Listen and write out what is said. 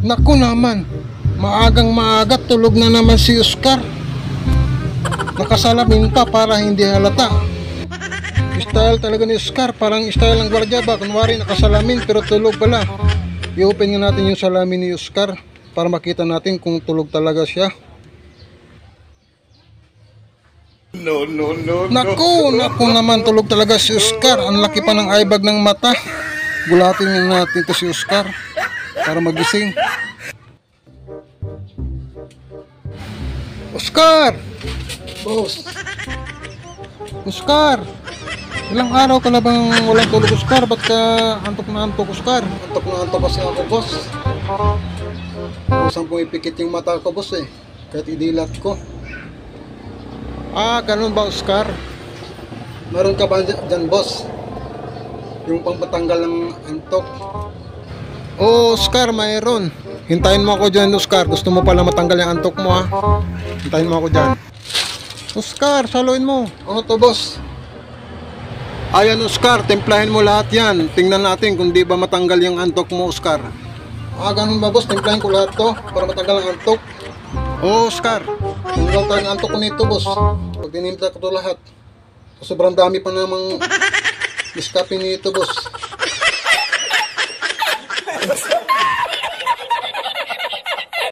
Naku naman, maagang maaga tulog na naman si Oscar. Nakasalamin pa para hindi halata. Style talaga ni Oscar, parang style ng gwardiya ba? Kunwari nakasalamin pero tulog pala. I-open nga natin yung salamin ni Oscar para makita natin kung tulog talaga siya. No. Naku naman, tulog talaga si Oscar. Ang laki pa ng eyebag ng mata. Gulatin nga natin to si Oscar para magising. Oscar! Boss, Oscar! Ilang araw ka na bang walang tulog, Oscar? Ba't ka antok na antok, Oscar? antok na antok kasi ako, boss. Saan po ipikit yung mata ko, boss eh. Kahit idilat ko. Ah, ganun ba, Oscar? Meron ka ba dyan, boss? Yung pampatanggal ng antok. Oo, Oscar, mayroon. Hintayin mo ako dyan, Oscar. Gusto mo pala matanggal yung antok mo, ha? Hintayin mo ako dyan. Oscar, saluin mo. Ano to, boss? Ayan, Oscar, templahin mo lahat yan. Tingnan natin kung di ba matanggal yung antok mo, Oscar. Ah, ganun ba, boss? Timplahin ko lahat to para matanggal ang antok. Oo, Oscar. Tanggal tayo ng antok ko nito, boss. Pag dinimpla ko to lahat. So, sobrang dami pa namang diskapin nito, boss.